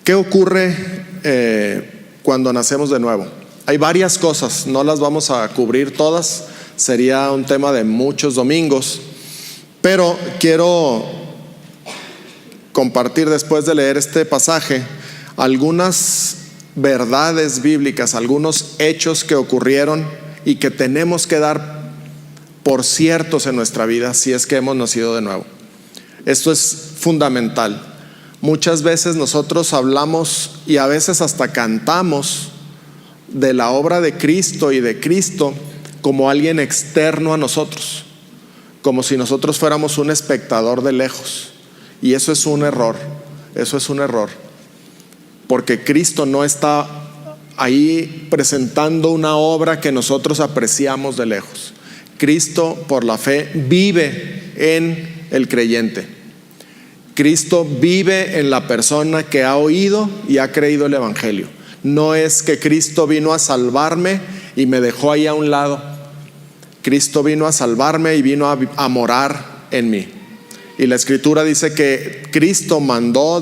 ¿Qué ocurre cuando nacemos de nuevo? Hay varias cosas, no las vamos a cubrir todas, sería un tema de muchos domingos, pero quiero compartir después de leer este pasaje algunas verdades bíblicas, algunos hechos que ocurrieron y que tenemos que dar por ciertos en nuestra vida si es que hemos nacido de nuevo. Esto es fundamental. Muchas veces nosotros hablamos y a veces hasta cantamos de la obra de Cristo y de Cristo como alguien externo a nosotros, como si nosotros fuéramos un espectador de lejos. Y eso es un error, porque Cristo no está ahí presentando una obra que nosotros apreciamos de lejos. Cristo, por la fe, vive en el creyente. Cristo vive en la persona que ha oído y ha creído el Evangelio. No es que Cristo vino a salvarme y me dejó ahí a un lado. Cristo vino a salvarme y vino a morar en mí. Y la Escritura dice que Cristo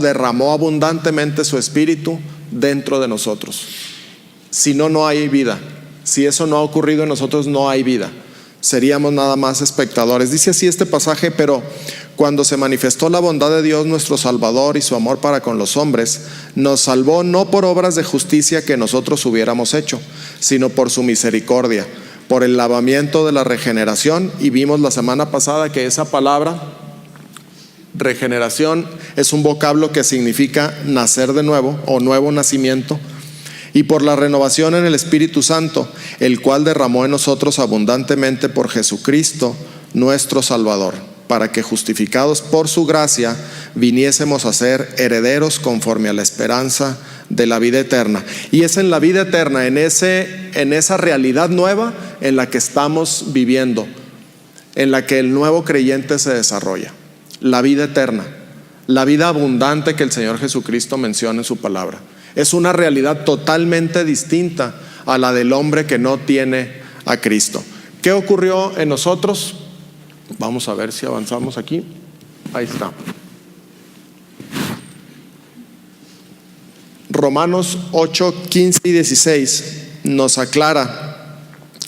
derramó abundantemente su Espíritu dentro de nosotros. Si no, no hay vida. Si eso no ha ocurrido en nosotros, no hay vida. Seríamos nada más espectadores. Dice así este pasaje: pero cuando se manifestó la bondad de Dios nuestro Salvador y su amor para con los hombres, nos salvó no por obras de justicia que nosotros hubiéramos hecho, sino por su misericordia, por el lavamiento de la regeneración. Y vimos la semana pasada que esa palabra regeneración es un vocablo que significa nacer de nuevo o nuevo nacimiento. Y por la renovación en el Espíritu Santo, el cual derramó en nosotros abundantemente por Jesucristo nuestro Salvador, para que justificados por su gracia viniésemos a ser herederos conforme a la esperanza de la vida eterna. Y es en la vida eterna, en esa realidad nueva en la que estamos viviendo, en la que el nuevo creyente se desarrolla. La vida eterna, la vida abundante que el Señor Jesucristo menciona en su palabra. Es una realidad totalmente distinta a la del hombre que no tiene a Cristo. ¿Qué ocurrió en nosotros? Vamos a ver si avanzamos aquí. Ahí está. Romanos 8, 15 y 16 nos aclara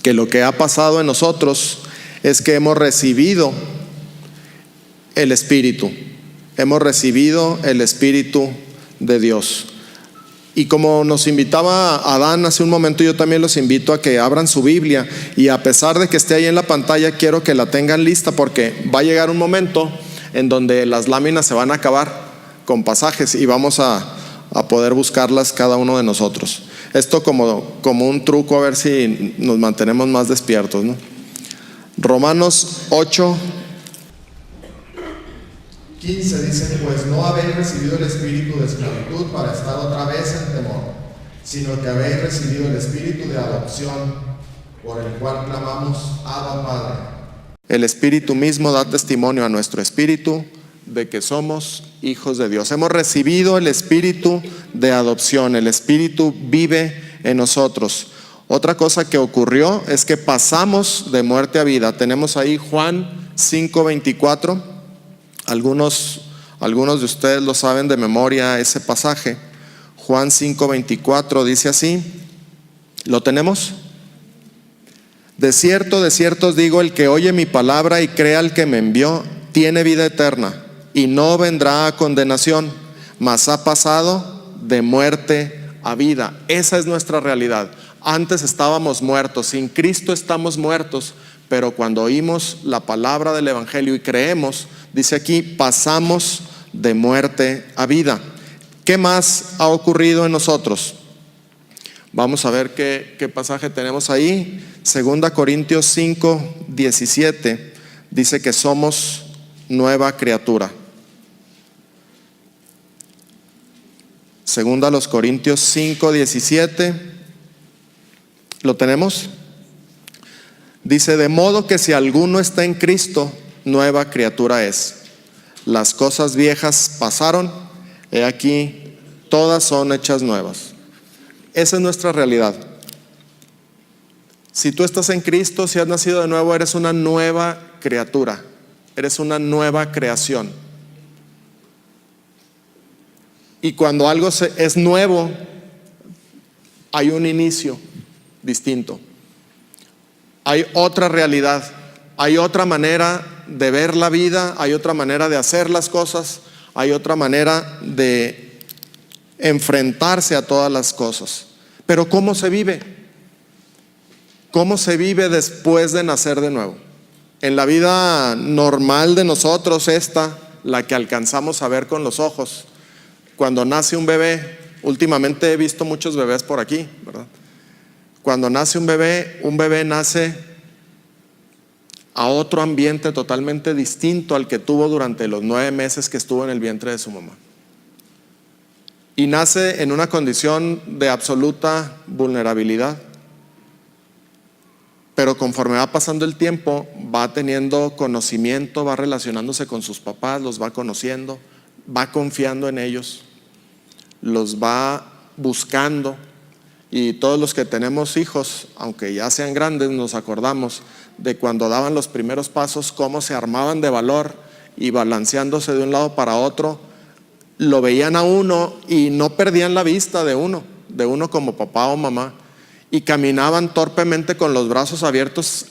que lo que ha pasado en nosotros es que hemos recibido el Espíritu. Hemos recibido el Espíritu de Dios. Y como nos invitaba Adán hace un momento, yo también los invito a que abran su Biblia, y a pesar de que esté ahí en la pantalla, quiero que la tengan lista, porque va a llegar un momento en donde las láminas se van a acabar con pasajes y vamos a poder buscarlas cada uno de nosotros. Esto como un truco, a ver si nos mantenemos más despiertos, ¿no? Romanos 8, 15 dice: pues no habéis recibido el espíritu de esclavitud para estar otra vez en temor, sino que habéis recibido el espíritu de adopción, por el cual clamamos: Abba, Padre. El Espíritu mismo da testimonio a nuestro espíritu de que somos hijos de Dios. Hemos recibido el espíritu de adopción. El Espíritu vive en nosotros. Otra cosa que ocurrió es que pasamos de muerte a vida. Tenemos ahí Juan 5:24. Algunos de ustedes lo saben de memoria ese pasaje. Juan 5:24 dice así. ¿Lo tenemos? de cierto os digo, el que oye mi palabra y crea al que me envió, tiene vida eterna, y no vendrá a condenación, mas ha pasado de muerte a vida. Esa es nuestra realidad. Antes estábamos muertos, sin Cristo estamos muertos, pero cuando oímos la palabra del Evangelio y creemos, dice aquí, pasamos de muerte a vida. ¿Qué más ha ocurrido en nosotros? Vamos a ver qué pasaje tenemos ahí. 2 Corintios 5:17 dice que somos nueva criatura. 2 Corintios 5:17, ¿lo tenemos? Dice, de modo que si alguno está en Cristo, nueva criatura es. Las cosas viejas pasaron, he aquí, todas son hechas nuevas. Esa es nuestra realidad. Si tú estás en Cristo, si has nacido de nuevo, eres una nueva criatura, eres una nueva creación. Y cuando algo es nuevo, hay un inicio distinto. Hay otra realidad, hay otra manera de ver la vida, hay otra manera de hacer las cosas, hay otra manera de enfrentarse a todas las cosas. Pero ¿cómo se vive? ¿Cómo se vive después de nacer de nuevo? En la vida normal de nosotros, la que alcanzamos a ver con los ojos, cuando nace un bebé, últimamente he visto muchos bebés por aquí, ¿verdad? Cuando nace un bebé nace a otro ambiente totalmente distinto al que tuvo durante los 9 meses que estuvo en el vientre de su mamá. Y nace en una condición de absoluta vulnerabilidad. Pero conforme va pasando el tiempo, va teniendo conocimiento, va relacionándose con sus papás, los va conociendo, va confiando en ellos, los va buscando. Y todos los que tenemos hijos, aunque ya sean grandes, nos acordamos de cuando daban los primeros pasos, cómo se armaban de valor y balanceándose de un lado para otro, lo veían a uno y no perdían la vista de uno como papá o mamá, y caminaban torpemente con los brazos abiertos,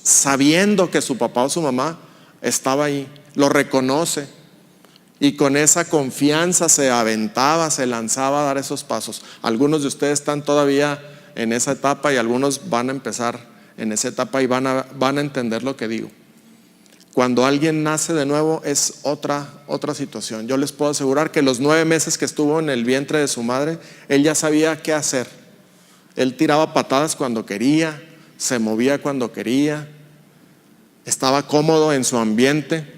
sabiendo que su papá o su mamá estaba ahí, lo reconoce, y con esa confianza se aventaba, se lanzaba a dar esos pasos. Algunos de ustedes están todavía en esa etapa y algunos van a empezar en esa etapa y van a entender lo que digo. Cuando alguien nace de nuevo es otra situación. Yo les puedo asegurar que los 9 meses que estuvo en el vientre de su madre, él ya sabía qué hacer. Él tiraba patadas cuando quería, se movía cuando quería, estaba cómodo en su ambiente,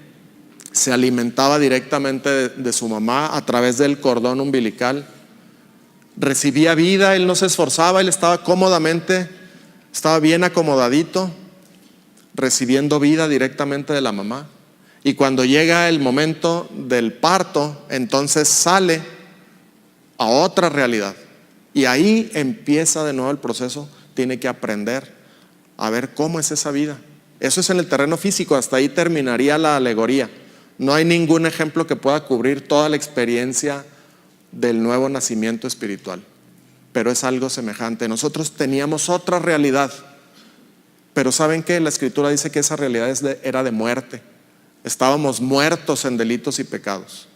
se alimentaba directamente de su mamá a través del cordón umbilical, recibía vida, él no se esforzaba, él estaba cómodamente, estaba bien acomodadito, recibiendo vida directamente de la mamá. Y cuando llega el momento del parto, entonces sale a otra realidad. Y ahí empieza de nuevo el proceso, tiene que aprender a ver cómo es esa vida. Eso es en el terreno físico, hasta ahí terminaría la alegoría. No hay ningún ejemplo que pueda cubrir toda la experiencia del nuevo nacimiento espiritual, pero es algo semejante. Nosotros teníamos otra realidad, pero ¿saben qué? La Escritura dice que esa realidad era de muerte. Estábamos muertos en delitos y pecados.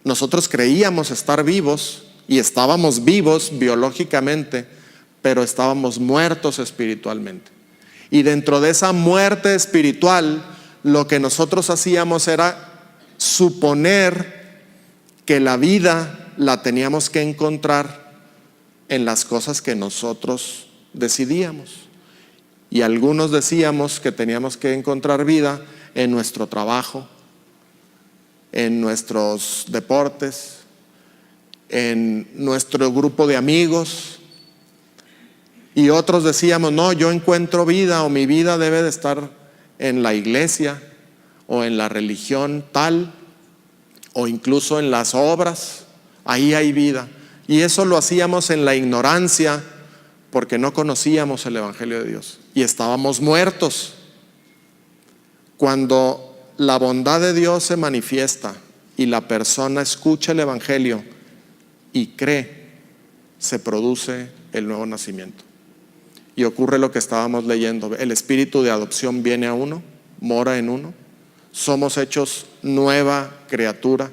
Nosotros creíamos estar vivos y estábamos vivos biológicamente, pero estábamos muertos espiritualmente. Y dentro de esa muerte espiritual, lo que nosotros hacíamos era suponer que la vida la teníamos que encontrar en las cosas que nosotros decidíamos. Y algunos decíamos que teníamos que encontrar vida en nuestro trabajo, en nuestros deportes, en nuestro grupo de amigos. Y otros decíamos, no, yo encuentro vida, o mi vida debe de estar en la iglesia o en la religión tal, o incluso en las obras, ahí hay vida. Y eso lo hacíamos en la ignorancia, porque no conocíamos el Evangelio de Dios y estábamos muertos. Cuando la bondad de Dios se manifiesta y la persona escucha el Evangelio y cree, se produce el nuevo nacimiento. Y ocurre lo que estábamos leyendo. El espíritu de adopción viene a uno, mora en uno. Somos hechos nueva criatura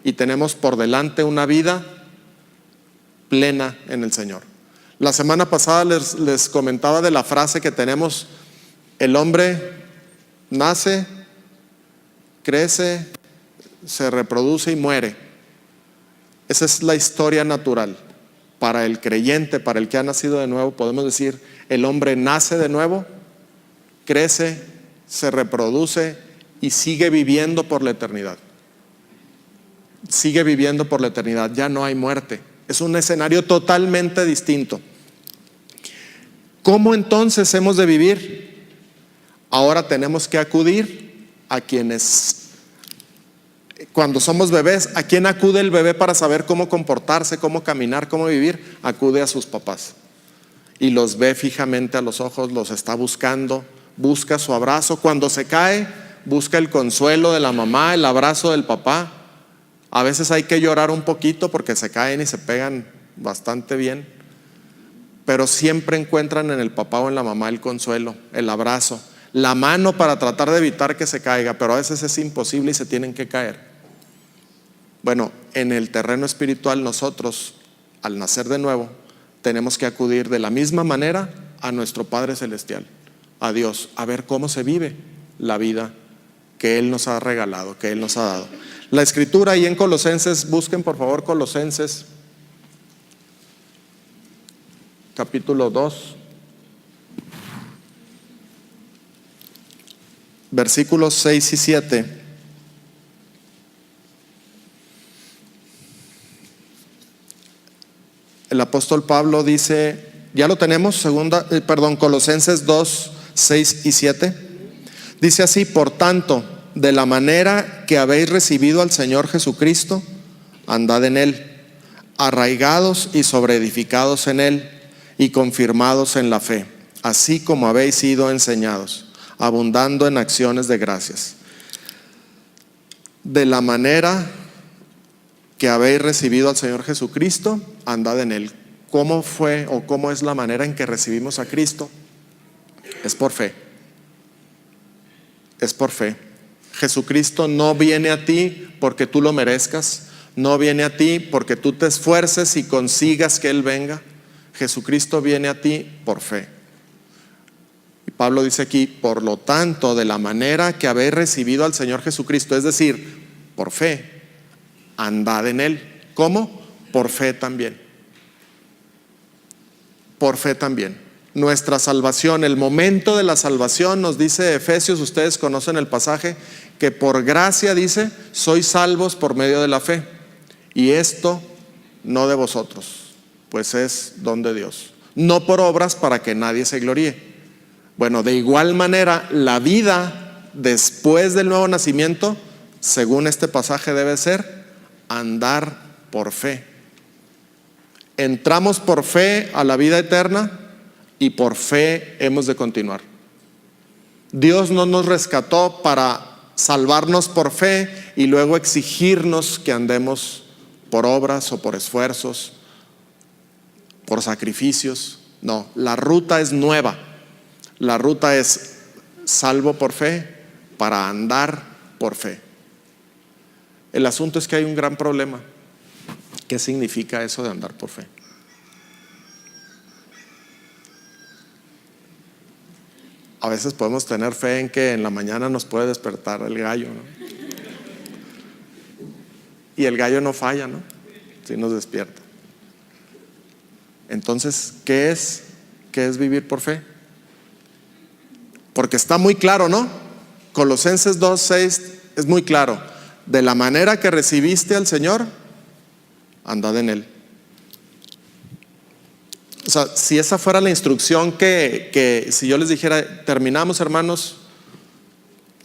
y tenemos por delante una vida plena en el Señor. La semana pasada les comentaba de la frase que tenemos: el hombre nace, crece, se reproduce y muere. Esa es la historia natural. Para el creyente, para el que ha nacido de nuevo, podemos decir: el hombre nace de nuevo, crece, se reproduce y sigue viviendo por la eternidad. Sigue viviendo por la eternidad, ya no hay muerte. Es un escenario totalmente distinto. ¿Cómo entonces hemos de vivir? Ahora tenemos que acudir a quienes, cuando somos bebés, ¿a quién acude el bebé para saber cómo comportarse, cómo caminar, cómo vivir? Acude a sus papás y los ve fijamente a los ojos, los está buscando, busca su abrazo. Cuando se cae, busca el consuelo de la mamá, el abrazo del papá, A veces hay que llorar un poquito porque se caen y se pegan bastante bien, pero siempre encuentran en el papá o en la mamá el consuelo, el abrazo, la mano para tratar de evitar que se caiga, pero a veces es imposible y se tienen que caer. Bueno, en el terreno espiritual nosotros, al nacer de nuevo, tenemos que acudir de la misma manera a nuestro Padre Celestial, a Dios, a ver cómo se vive la vida que Él nos ha regalado, que Él nos ha dado. La escritura ahí en Colosenses, busquen por favor Colosenses capítulo 2, versículos 6 y 7. El apóstol Pablo dice, ya lo tenemos, Colosenses 2, 6 y 7. Dice así: por tanto, de la manera que habéis recibido al Señor Jesucristo, andad en Él, arraigados y sobreedificados en Él, y confirmados en la fe, así como habéis sido enseñados, abundando en acciones de gracias. De la manera que habéis recibido al Señor Jesucristo, andad en Él. ¿Cómo fue o cómo es la manera en que recibimos a Cristo? Es por fe. Es por fe. Jesucristo no viene a ti porque tú lo merezcas, no viene a ti porque tú te esfuerces y consigas que Él venga. Jesucristo viene a ti por fe. Y Pablo dice aquí: por lo tanto, de la manera que habéis recibido al Señor Jesucristo, es decir, por fe, andad en Él. ¿Cómo? Por fe también. Por fe también. Nuestra salvación, el momento de la salvación, nos dice Efesios, ustedes conocen el pasaje, que por gracia, dice, sois salvos por medio de la fe. Y esto no de vosotros, pues es don de Dios, no por obras para que nadie se gloríe. Bueno, de igual manera, la vida después del nuevo nacimiento, según este pasaje, debe ser andar por fe. Entramos por fe a la vida eterna y por fe hemos de continuar. Dios no nos rescató para salvarnos por fe y luego exigirnos que andemos por obras o por esfuerzos, por sacrificios. No, la ruta es nueva. La ruta es salvo por fe para andar por fe. El asunto es que hay un gran problema. ¿Qué significa eso de andar por fe? A veces podemos tener fe en que en la mañana nos puede despertar el gallo, ¿no? Y el gallo no falla, ¿no? Sí nos despierta. Entonces, ¿qué es vivir por fe? Porque está muy claro, ¿no? Colosenses 2:6 es muy claro. De la manera que recibiste al Señor, andad en Él. O sea, si esa fuera la instrucción que si yo les dijera, terminamos, hermanos,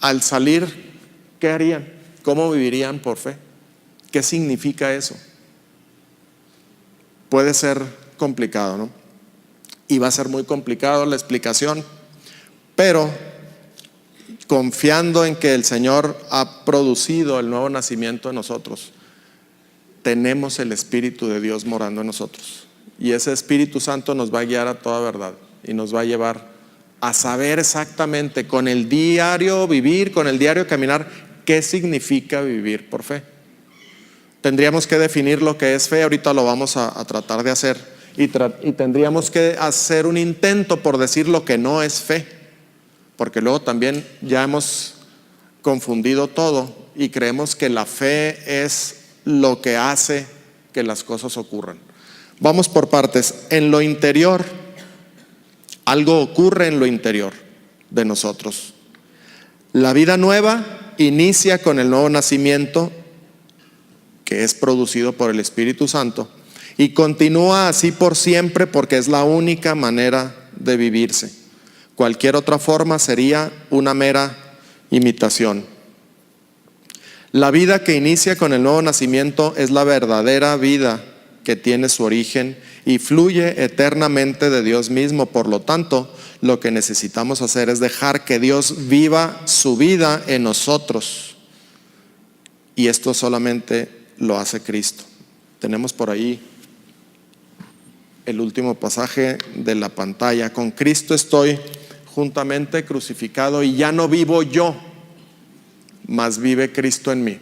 al salir, ¿qué harían? ¿Cómo vivirían por fe? ¿Qué significa eso? Puede ser complicado, ¿no? Y va a ser muy complicado la explicación, pero confiando en que el Señor ha producido el nuevo nacimiento en nosotros, tenemos el Espíritu de Dios morando en nosotros. Y ese Espíritu Santo nos va a guiar a toda verdad y nos va a llevar a saber exactamente con el diario vivir, con el diario caminar, qué significa vivir por fe. Tendríamos que definir lo que es fe, ahorita lo vamos a tratar de hacer, y tendríamos que hacer un intento por decir lo que no es fe, porque luego también ya hemos confundido todo y creemos que la fe es lo que hace que las cosas ocurran. Vamos por partes. En lo interior, algo ocurre en lo interior de nosotros. La vida nueva inicia con el nuevo nacimiento, que es producido por el Espíritu Santo, y continúa así por siempre, porque es la única manera de vivirse. Cualquier otra forma sería una mera imitación. La vida que inicia con el nuevo nacimiento es la verdadera vida que tiene su origen y fluye eternamente de Dios mismo. Por lo tanto, lo que necesitamos hacer es dejar que Dios viva su vida en nosotros. Y esto solamente lo hace Cristo. Tenemos por ahí el último pasaje de la pantalla. Con Cristo estoy juntamente crucificado y ya no vivo yo, mas vive Cristo en mí.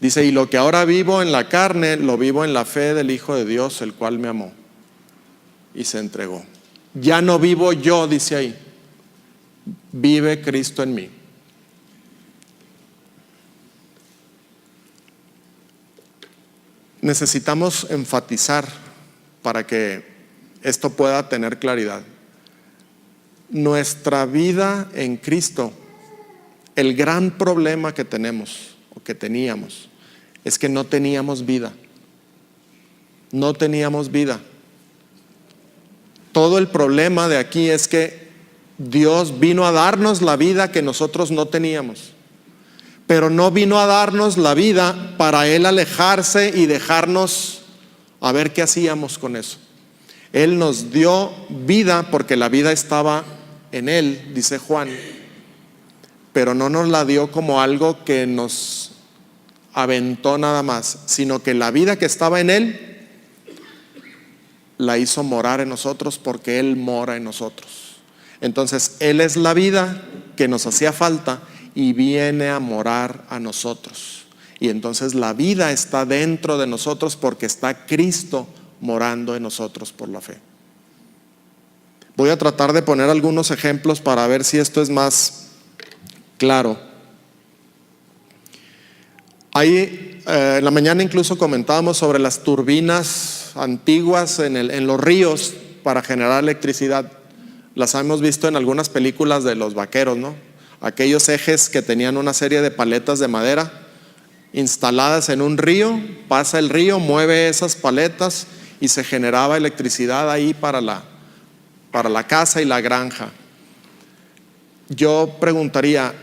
Dice, y lo que ahora vivo en la carne, lo vivo en la fe del Hijo de Dios, el cual me amó y se entregó. Ya no vivo yo, dice ahí, vive Cristo en mí. Necesitamos enfatizar para que esto pueda tener claridad. Nuestra vida en Cristo, el gran problema que tenemos o que teníamos es que no teníamos vida. No teníamos vida. Todo el problema de aquí es que Dios vino a darnos la vida que nosotros no teníamos. Pero no vino a darnos la vida para Él alejarse y dejarnos a ver qué hacíamos con eso. Él nos dio vida porque la vida estaba en Él, dice Juan, pero no nos la dio como algo que nos aventó nada más, sino que la vida que estaba en Él la hizo morar en nosotros porque Él mora en nosotros. Entonces Él es la vida que nos hacía falta y viene a morar a nosotros. Y entonces la vida está dentro de nosotros porque está Cristo morando en nosotros por la fe. Voy a tratar de poner algunos ejemplos para ver si esto es más claro. Ahí en la mañana incluso comentábamos sobre las turbinas antiguas en los ríos para generar electricidad. Las hemos visto en algunas películas de los vaqueros, ¿no? Aquellos ejes que tenían una serie de paletas de madera instaladas en un río, pasa el río, mueve esas paletas y se generaba electricidad ahí para la casa y la granja. Yo preguntaría,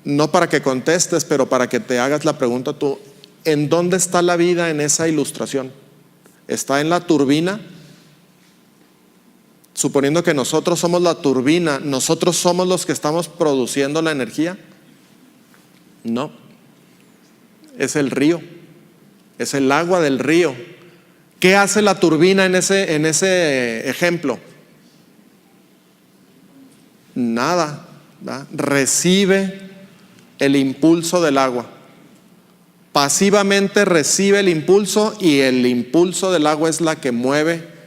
no para que contestes, pero para que te hagas la pregunta tú, ¿en dónde está la vida en esa ilustración? ¿Está en la turbina? Suponiendo que nosotros somos la turbina, ¿nosotros somos los que estamos produciendo la energía? No, es el río, es el agua del río. ¿Qué hace la turbina en ese ejemplo? Nada, ¿verdad? Recibe el impulso del agua. Pasivamente recibe el impulso y el impulso del agua es la que mueve.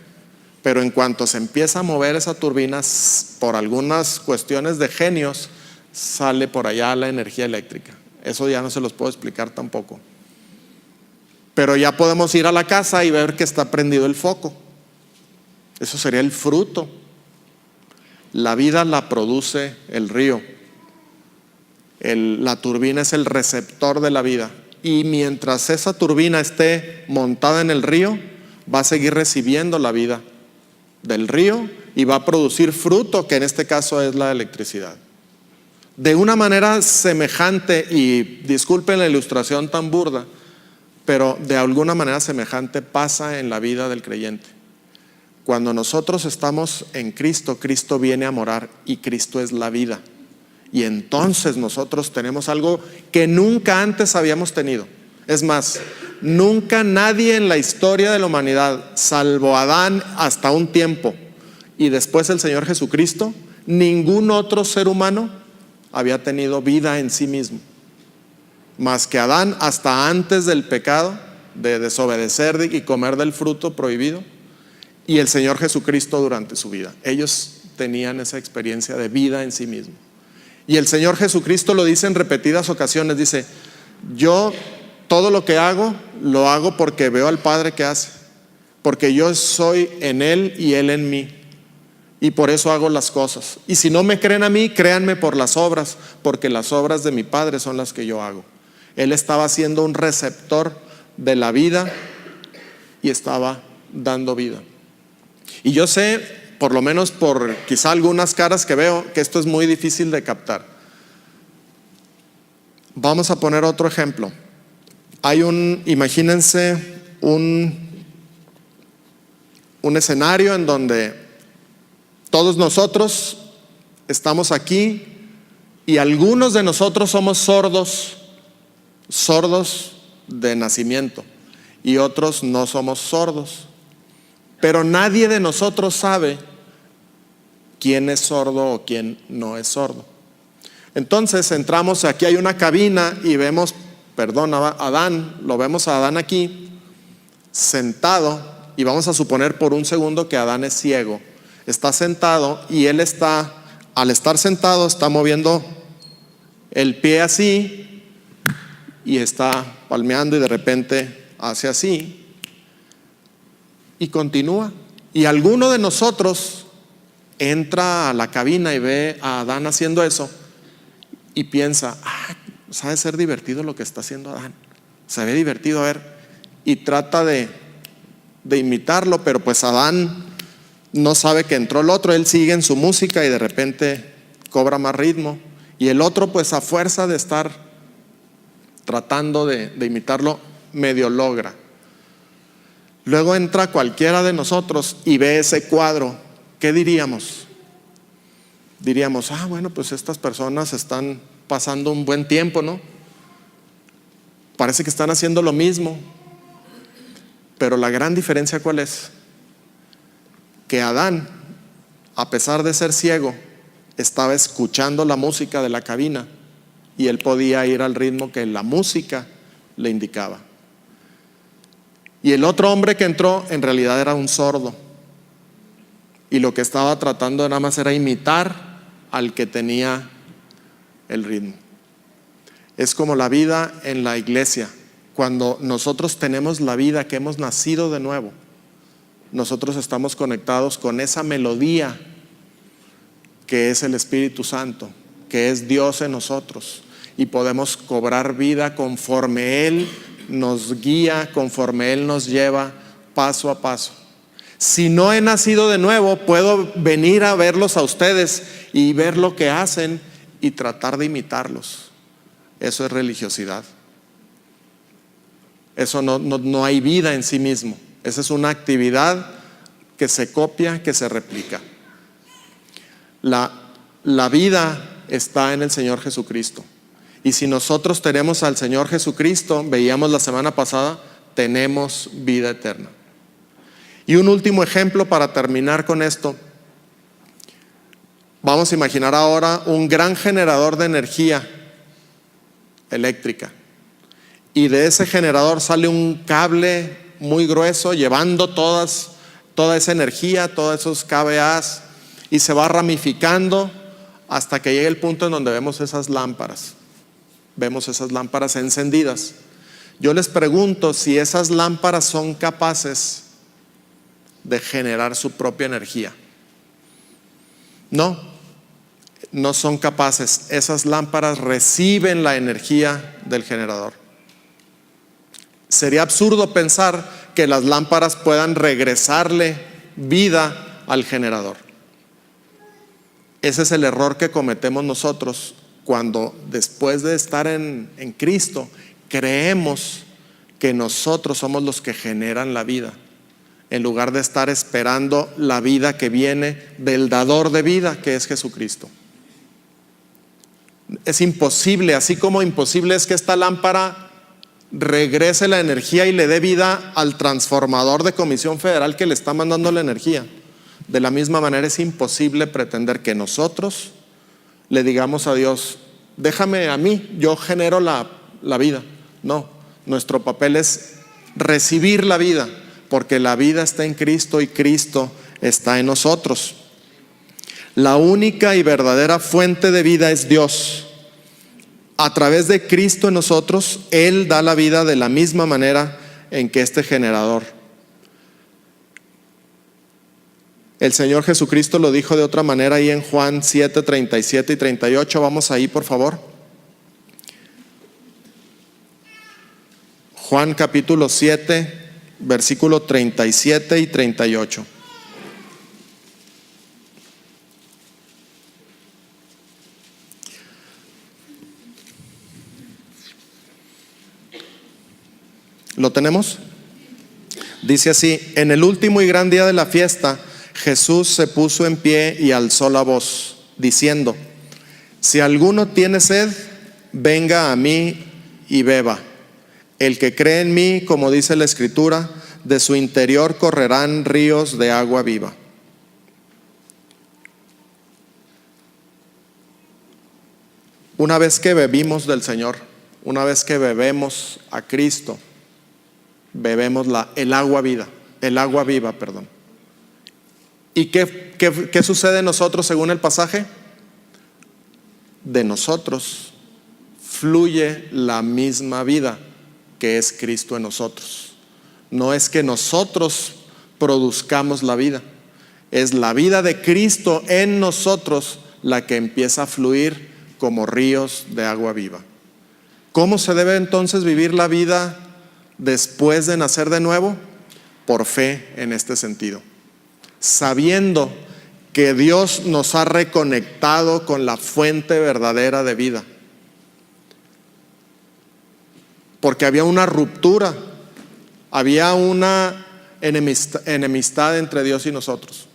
Pero en cuanto se empieza a mover esa turbina, por algunas cuestiones de genios, sale por allá la energía eléctrica. Eso ya no se los puedo explicar tampoco. Pero ya podemos ir a la casa y ver que está prendido el foco. Eso sería el fruto. La vida la produce el río. La turbina es el receptor de la vida. Y mientras esa turbina esté montada en el río, va a seguir recibiendo la vida del río y va a producir fruto, que en este caso es la electricidad. De una manera semejante, y disculpen la ilustración tan burda, pero de alguna manera semejante pasa en la vida del creyente. Cuando nosotros estamos en Cristo, Cristo viene a morar y Cristo es la vida. Y entonces nosotros tenemos algo que nunca antes habíamos tenido. Es más, nunca nadie en la historia de la humanidad, salvo Adán hasta un tiempo y después el Señor Jesucristo, ningún otro ser humano había tenido vida en sí mismo. Más que Adán hasta antes del pecado, de desobedecer y comer del fruto prohibido, y el Señor Jesucristo durante su vida. Ellos tenían esa experiencia de vida en sí mismo. Y el Señor Jesucristo lo dice en repetidas ocasiones, dice, yo todo lo que hago, lo hago porque veo al Padre que hace, porque yo soy en Él y Él en mí, y por eso hago las cosas. Y si no me creen a mí, créanme por las obras, porque las obras de mi Padre son las que yo hago. Él estaba siendo un receptor de la vida y estaba dando vida. Y yo sé, por lo menos por quizá algunas caras que veo, que esto es muy difícil de captar. Vamos a poner otro ejemplo. Imagínense un escenario en donde todos nosotros estamos aquí y algunos de nosotros somos sordos de nacimiento y otros no somos sordos. Pero nadie de nosotros sabe quién es sordo o quién no es sordo. Entonces entramos, aquí hay una cabina y vemos, a Adán, lo vemos a Adán aquí, sentado, y vamos a suponer por un segundo que Adán es ciego. Está sentado y él está, al estar sentado, está moviendo el pie así y está palmeando y de repente hace así y continúa. Y alguno de nosotros entra a la cabina y ve a Adán haciendo eso y piensa, sabe ser divertido lo que está haciendo Adán, se ve divertido, a ver, y trata de imitarlo, pero pues Adán no sabe que entró el otro, él sigue en su música y de repente cobra más ritmo, y el otro pues a fuerza de estar tratando de imitarlo, medio logra. Luego entra cualquiera de nosotros y ve ese cuadro, ¿qué diríamos? Diríamos, bueno, pues estas personas están pasando un buen tiempo, ¿no? Parece que están haciendo lo mismo. Pero la gran diferencia, ¿cuál es? Que Adán, a pesar de ser ciego, estaba escuchando la música de la cabina y él podía ir al ritmo que la música le indicaba. Y el otro hombre que entró en realidad era un sordo y lo que estaba tratando nada más era imitar al que tenía el ritmo. Es como la vida en la iglesia. Cuando nosotros tenemos la vida que hemos nacido de nuevo, nosotros estamos conectados con esa melodía que es el Espíritu Santo, que es Dios en nosotros, y podemos cobrar vida conforme Él nos guía, conforme Él nos lleva paso a paso. Si no he nacido de nuevo, puedo venir a verlos a ustedes y ver lo que hacen y tratar de imitarlos. Eso es religiosidad. Eso no hay vida en sí mismo. Esa es una actividad que se copia, que se replica. La vida está en el Señor Jesucristo. Y si nosotros tenemos al Señor Jesucristo, veíamos la semana pasada, tenemos vida eterna. Y un último ejemplo para terminar con esto. Vamos a imaginar ahora un gran generador de energía eléctrica. Y de ese generador sale un cable muy grueso llevando toda esa energía, todos esos kVAs, y se va ramificando hasta que llegue el punto en donde vemos esas lámparas. Vemos esas lámparas encendidas. Yo les pregunto si esas lámparas son capaces de generar su propia energía. No son capaces. Esas lámparas reciben la energía del generador. Sería absurdo pensar que las lámparas puedan regresarle vida al generador. Ese es el error que cometemos nosotros cuando después de estar en Cristo creemos que nosotros somos los que generan la vida, en lugar de estar esperando la vida que viene del dador de vida, que es Jesucristo. Es imposible, así como imposible es que esta lámpara regrese la energía y le dé vida al transformador de Comisión Federal que le está mandando la energía. De la misma manera es imposible pretender que nosotros le digamos a Dios, déjame a mí, yo genero la vida. No, nuestro papel es recibir la vida, porque la vida está en Cristo y Cristo está en nosotros. La única y verdadera fuente de vida es Dios. A través de Cristo en nosotros, Él da la vida de la misma manera en que este generador. El Señor Jesucristo lo dijo de otra manera ahí en Juan 7, 37 y 38. Vamos ahí, por favor. Juan capítulo 7, versículo 37 y 38. ¿Lo tenemos? Dice así: en el último y gran día de la fiesta, Jesús se puso en pie y alzó la voz, diciendo: si alguno tiene sed, venga a mí y beba. El que cree en mí, como dice la Escritura, de su interior correrán ríos de agua viva. Una vez que bebimos del Señor, una vez que bebemos a Cristo, bebemos el agua viva, perdón. ¿Y qué sucede en nosotros según el pasaje? De nosotros fluye la misma vida que es Cristo en nosotros. No es que nosotros produzcamos la vida, es la vida de Cristo en nosotros la que empieza a fluir como ríos de agua viva. ¿Cómo se debe entonces vivir la vida después de nacer de nuevo? Por fe en este sentido, sabiendo que Dios nos ha reconectado con la fuente verdadera de vida. Porque había una ruptura, había una enemistad entre Dios y nosotros.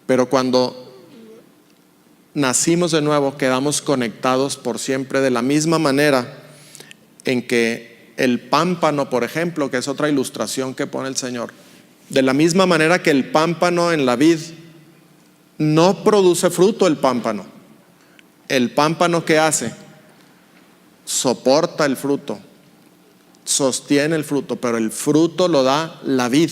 Pero cuando nacimos de nuevo, quedamos conectados por siempre, de la misma manera en que el pámpano, por ejemplo, que es otra ilustración que pone el Señor, de la misma manera que el pámpano en la vid no produce fruto. El pámpano, ¿qué hace? Soporta el fruto, sostiene el fruto, pero el fruto lo da la vid.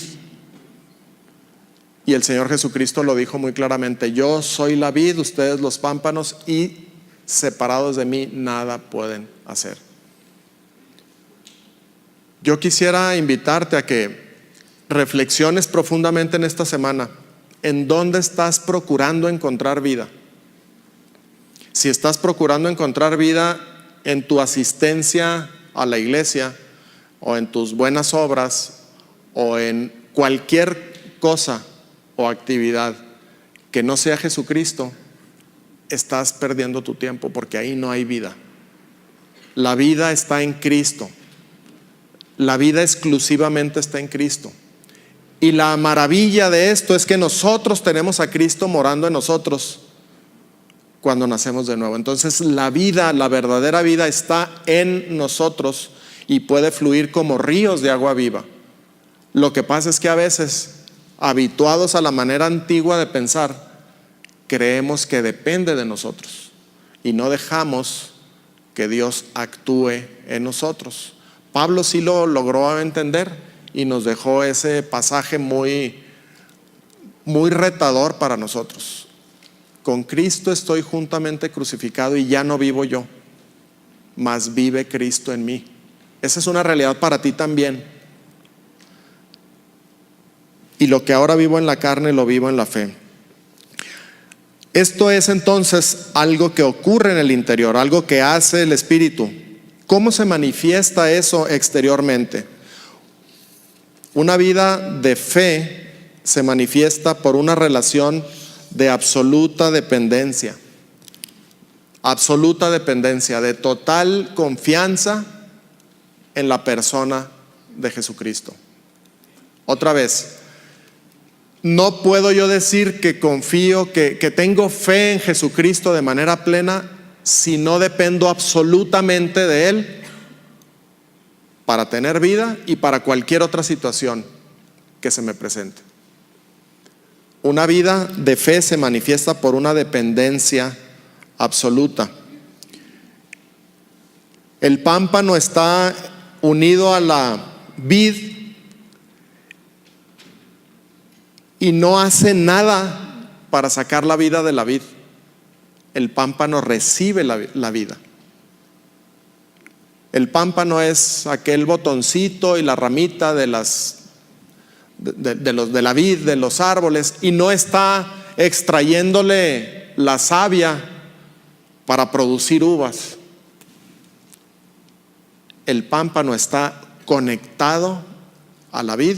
Y el Señor Jesucristo lo dijo muy claramente: yo soy la vid, ustedes los pámpanos, y separados de mí nada pueden hacer. Yo quisiera invitarte a que reflexiones profundamente en esta semana. ¿En dónde estás procurando encontrar vida? Si estás procurando encontrar vida en tu asistencia a la iglesia, o en tus buenas obras, o en cualquier cosa o actividad que no sea Jesucristo, estás perdiendo tu tiempo, porque ahí no hay vida. La vida está en Cristo. La vida exclusivamente está en Cristo. Y la maravilla de esto es que nosotros tenemos a Cristo morando en nosotros cuando nacemos de nuevo. Entonces la vida, la verdadera vida, está en nosotros y puede fluir como ríos de agua viva. Lo que pasa es que a veces, habituados a la manera antigua de pensar, creemos que depende de nosotros y no dejamos que Dios actúe en nosotros. Pablo sí lo logró entender y nos dejó ese pasaje muy retador para nosotros. Con Cristo estoy juntamente crucificado y ya no vivo yo, mas vive Cristo en mí. Esa es una realidad para ti también. Y lo que ahora vivo en la carne, lo vivo en la fe. Esto es entonces algo que ocurre en el interior, algo que hace el Espíritu. ¿Cómo se manifiesta eso exteriormente? Una vida de fe se manifiesta por una relación de absoluta dependencia, de total confianza en la persona de Jesucristo. Otra vez, no puedo yo decir que confío, que tengo fe en Jesucristo de manera plena si no dependo absolutamente de Él para tener vida y para cualquier otra situación que se me presente. Una vida de fe se manifiesta por una dependencia absoluta. El pámpano está unido a la vid y no hace nada para sacar la vida de la vid. El pámpano recibe la vida. El pámpano es aquel botoncito y la ramita de la vid, de los árboles, y no está extrayéndole la savia para producir uvas. El pámpano está conectado a la vid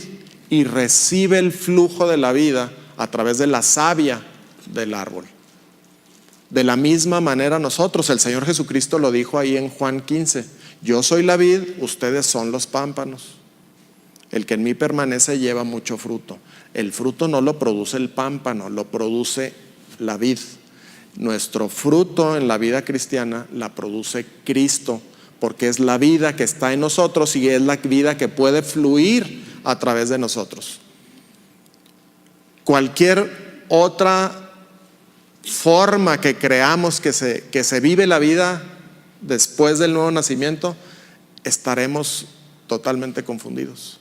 y recibe el flujo de la vida a través de la savia del árbol. De la misma manera nosotros, el Señor Jesucristo lo dijo ahí en Juan 15: yo soy la vid, ustedes son los pámpanos. El que en mí permanece lleva mucho fruto. El fruto no lo produce el pámpano, lo produce la vid. Nuestro fruto en la vida cristiana la produce Cristo, porque es la vida que está en nosotros y es la vida que puede fluir a través de nosotros. Cualquier otra forma que creamos que se vive la vida después del nuevo nacimiento, estaremos totalmente confundidos,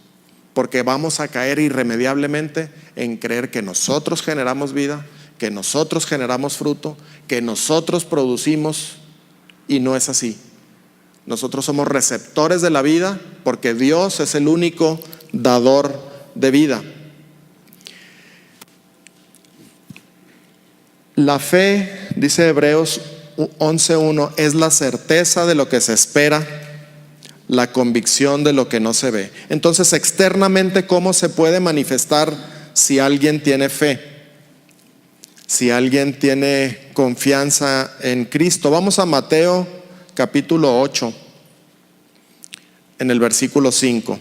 porque vamos a caer irremediablemente en creer que nosotros generamos vida, que nosotros generamos fruto, que nosotros producimos, y no es así. Nosotros somos receptores de la vida porque Dios es el único dador de vida. La fe, dice Hebreos 11:1, es la certeza de lo que se espera, la convicción de lo que no se ve. Entonces, externamente, ¿cómo se puede manifestar si alguien tiene fe? Si alguien tiene confianza en Cristo. Vamos a Mateo capítulo 8, en el versículo 5.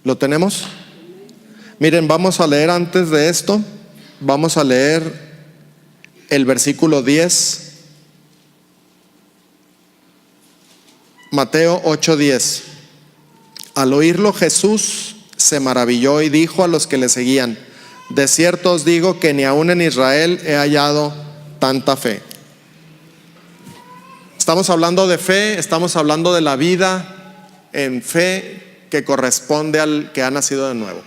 ¿Lo tenemos? Miren, vamos a leer antes de esto, vamos a leer el versículo 10. Mateo 8:10. Al oírlo, Jesús se maravilló y dijo a los que le seguían: de cierto os digo que ni aún en Israel he hallado tanta fe. Estamos hablando de fe, estamos hablando de la vida en fe que corresponde al que ha nacido de nuevo.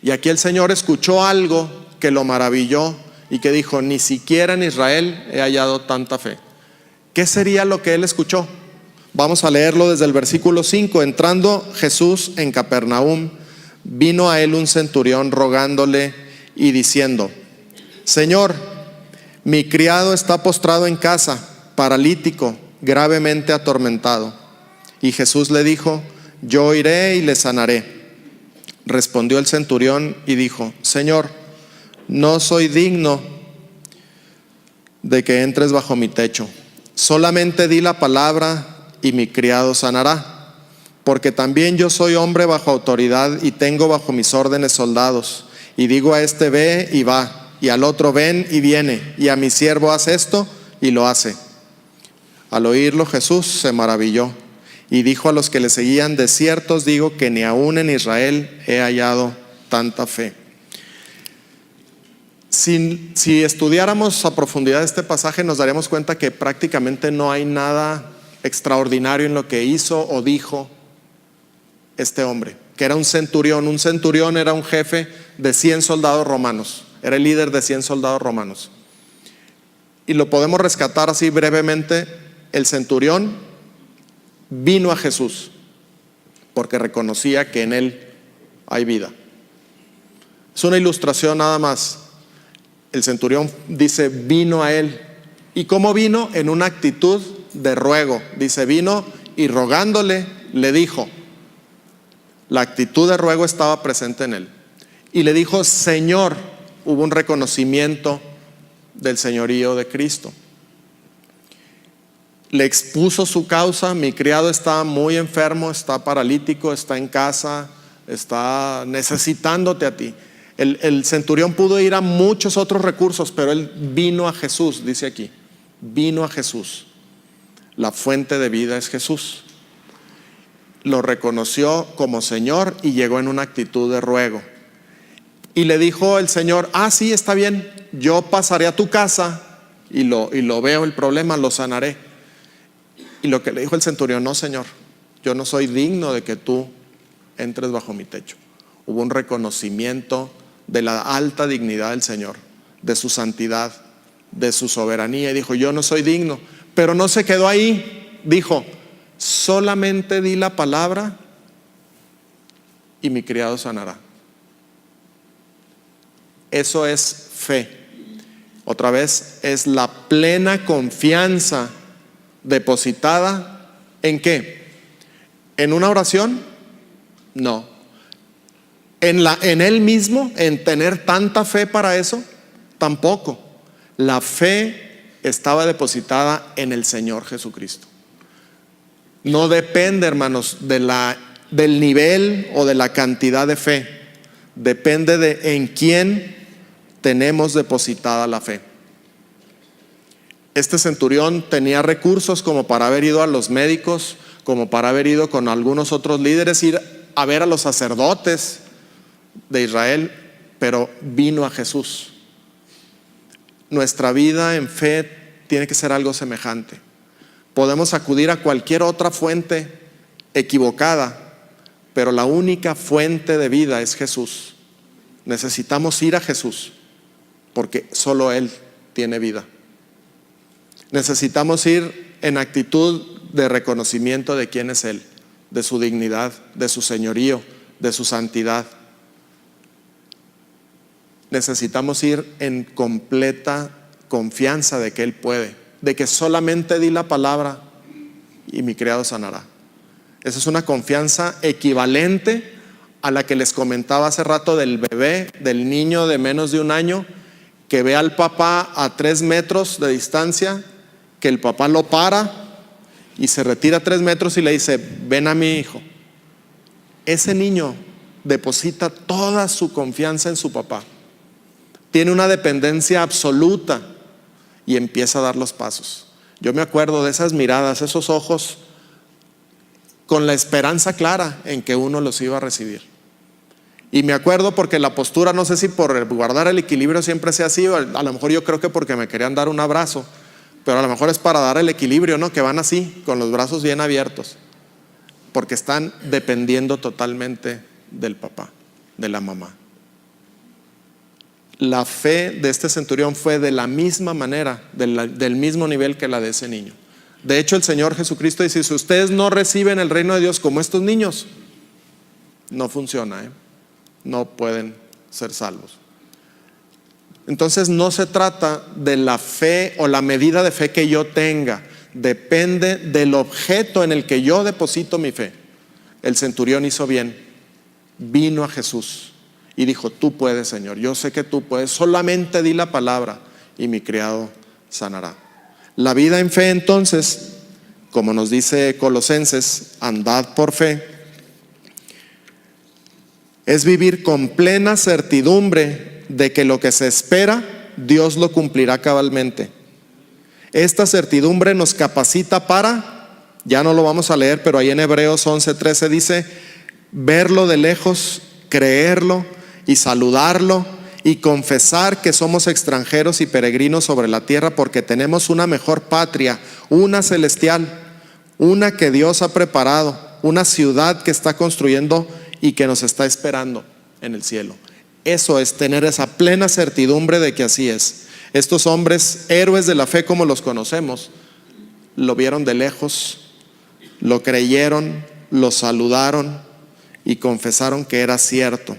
Y aquí el Señor escuchó algo que lo maravilló y que dijo: ni siquiera en Israel he hallado tanta fe. ¿Qué sería lo que él escuchó? Vamos a leerlo desde el versículo 5. Entrando Jesús en Capernaum, vino a él un centurión rogándole y diciendo: Señor, mi criado está postrado en casa, paralítico, gravemente atormentado. Y Jesús le dijo: yo iré y le sanaré. Respondió el centurión y dijo: Señor, no soy digno de que entres bajo mi techo. Solamente di la palabra y mi criado sanará. Porque también yo soy hombre bajo autoridad y tengo bajo mis órdenes soldados. Y digo a este: ve y va, y al otro: ven y viene, y a mi siervo: haz esto, y lo hace. Al oírlo, Jesús se maravilló y dijo a los que le seguían: de cierto os digo que ni aún en Israel he hallado tanta fe. Si estudiáramos a profundidad este pasaje, nos daríamos cuenta que prácticamente no hay nada extraordinario en lo que hizo o dijo este hombre, que era un centurión. Un centurión era un jefe de 100 soldados romanos, era el líder de 100 soldados romanos. Y lo podemos rescatar así brevemente. El centurión vino a Jesús porque reconocía que en él hay vida. Es una ilustración nada más. El centurión dice: vino a él. ¿Y cómo vino? En una actitud de ruego. Dice: vino y rogándole le dijo. La actitud de ruego estaba presente en él. Y le dijo: Señor. Hubo un reconocimiento del señorío de Cristo. Le expuso su causa: mi criado está muy enfermo, está paralítico, está en casa, está necesitándote a ti. El centurión pudo ir a muchos otros recursos, pero él vino a Jesús, dice aquí. Vino a Jesús. La fuente de vida es Jesús. Lo reconoció como Señor y llegó en una actitud de ruego. Y le dijo el Señor: sí, está bien, yo pasaré a tu casa y lo veo el problema, lo sanaré. Y lo que le dijo el centurión: no, Señor, yo no soy digno de que tú entres bajo mi techo. Hubo un reconocimiento de la alta dignidad del Señor, de su santidad, de su soberanía, y dijo: yo no soy digno. Pero no se quedó ahí. Dijo: solamente di la palabra y mi criado sanará. Eso es fe. Otra vez, es la plena confianza depositada ¿en qué? ¿En una oración? No. ¿En él mismo? ¿En tener tanta fe para eso? Tampoco. La fe estaba depositada en el Señor Jesucristo. No depende, hermanos, del nivel o de la cantidad de fe. Depende de en quién tenemos depositada la fe. Este centurión tenía recursos como para haber ido a los médicos, como para haber ido con algunos otros líderes, ir a ver a los sacerdotes de Israel, pero vino a Jesús. Nuestra vida en fe tiene que ser algo semejante. Podemos acudir a cualquier otra fuente equivocada, pero la única fuente de vida es Jesús. Necesitamos ir a Jesús, porque solo Él tiene vida. Necesitamos ir en actitud de reconocimiento de quién es Él, de su dignidad, de su señorío, de su santidad. Necesitamos ir en completa confianza de que Él puede, de que solamente di la palabra y mi criado sanará. Esa es una confianza equivalente a la que les comentaba hace rato del bebé, del niño de menos de 1 año, que ve al papá a 3 metros de distancia, que el papá lo para y se retira 3 metros y le dice: ven a mi hijo. Ese niño deposita toda su confianza en su papá, tiene una dependencia absoluta y empieza a dar los pasos. Yo me acuerdo de esas miradas, esos ojos, con la esperanza clara en que uno los iba a recibir. Y me acuerdo porque la postura, no sé si por guardar el equilibrio siempre sea así, a lo mejor yo creo que porque me querían dar un abrazo, pero a lo mejor es para dar el equilibrio, ¿no? Que van así, con los brazos bien abiertos, porque están dependiendo totalmente del papá, de la mamá. La fe de este centurión fue de la misma manera, del mismo nivel que la de ese niño. De hecho, el Señor Jesucristo dice: si ustedes no reciben el reino de Dios como estos niños, no funciona, no pueden ser salvos. Entonces no se trata de la fe o la medida de fe que yo tenga, depende del objeto en el que yo deposito mi fe. El centurión hizo bien, vino a Jesús y dijo: tú puedes, Señor, yo sé que tú puedes, solamente di la palabra y mi criado sanará. La vida en fe, entonces, como nos dice Colosenses, andad por fe, es vivir con plena certidumbre de que lo que se espera, Dios lo cumplirá cabalmente. Esta certidumbre nos capacita para, ya no lo vamos a leer, pero ahí en Hebreos 11:13 dice: verlo de lejos, creerlo y saludarlo y confesar que somos extranjeros y peregrinos sobre la tierra, porque tenemos una mejor patria, una celestial, una que Dios ha preparado, una ciudad que está construyendo y que nos está esperando en el cielo. Eso es tener esa plena certidumbre de que así es. Estos hombres, héroes de la fe como los conocemos, lo vieron de lejos, lo creyeron, lo saludaron y confesaron que era cierto.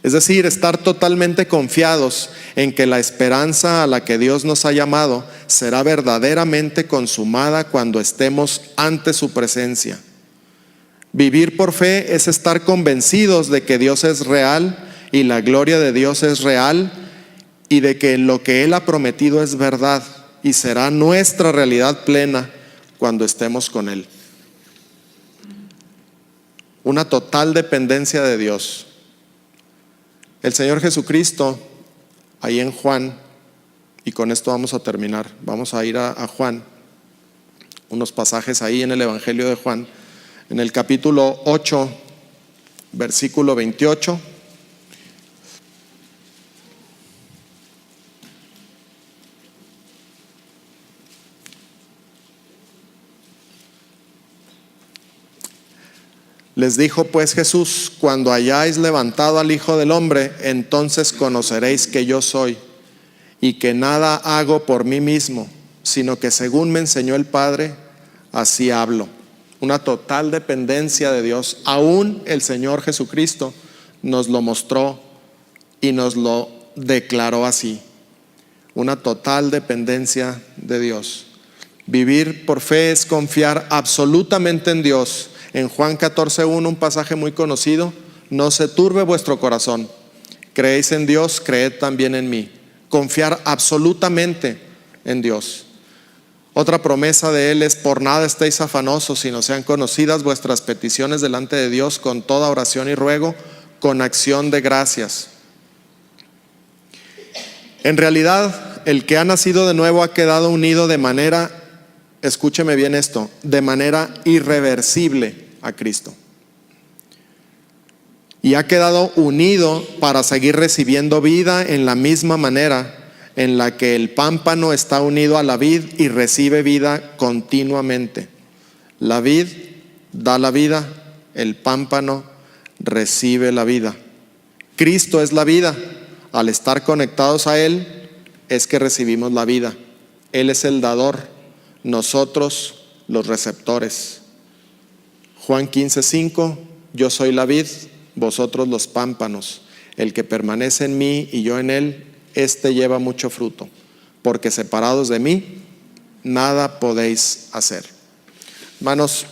Es decir, estar totalmente confiados en que la esperanza a la que Dios nos ha llamado será verdaderamente consumada cuando estemos ante su presencia. Vivir por fe es estar convencidos de que Dios es real y la gloria de Dios es real, y de que lo que Él ha prometido es verdad y será nuestra realidad plena cuando estemos con Él. Una total dependencia de Dios. El Señor Jesucristo, ahí en Juan, y con esto vamos a terminar, vamos a ir a Juan, unos pasajes ahí en el Evangelio de Juan, en el capítulo 8, versículo 28. Les dijo pues Jesús: cuando hayáis levantado al Hijo del Hombre, entonces conoceréis que yo soy, y que nada hago por mí mismo, sino que según me enseñó el Padre, así hablo. Una total dependencia de Dios. Aún el Señor Jesucristo nos lo mostró y nos lo declaró así. Una total dependencia de Dios. Vivir por fe es confiar absolutamente en Dios. En Juan 14:1, un pasaje muy conocido: no se turbe vuestro corazón, creéis en Dios, creed también en mí. Confiar absolutamente en Dios. Otra promesa de Él es: por nada estéis afanosos, sino sean conocidas vuestras peticiones delante de Dios con toda oración y ruego, con acción de gracias. En realidad, el que ha nacido de nuevo ha quedado unido de manera, escúcheme bien esto, de manera irreversible a Cristo. Y ha quedado unido para seguir recibiendo vida en la misma manera en la que el pámpano está unido a la vid y recibe vida continuamente. La vid da la vida, el pámpano recibe la vida. Cristo es la vida. Al estar conectados a Él es que recibimos la vida. Él es el dador, nosotros los receptores. Juan 15:5: yo soy la vid, vosotros los pámpanos. El que permanece en mí y yo en él, éste lleva mucho fruto, porque separados de mí nada podéis hacer. Hermanos,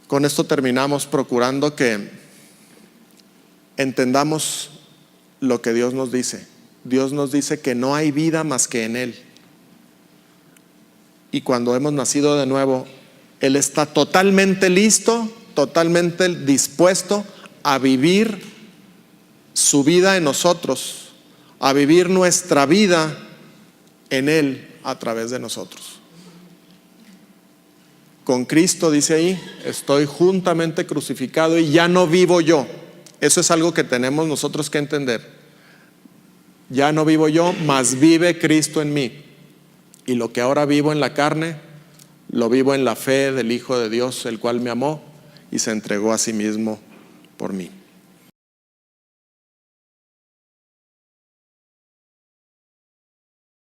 con esto terminamos, procurando que entendamos lo que Dios nos dice. Dios nos dice que no hay vida más que en Él. Y cuando hemos nacido de nuevo, Él está totalmente listo, totalmente dispuesto a vivir su vida en nosotros, a vivir nuestra vida en Él a través de nosotros. Con Cristo, dice ahí, estoy juntamente crucificado y ya no vivo yo. Eso es algo que tenemos nosotros que entender. Ya no vivo yo, mas vive Cristo en mí. Y lo que ahora vivo en la carne, lo vivo en la fe del Hijo de Dios, el cual me amó y se entregó a sí mismo por mí.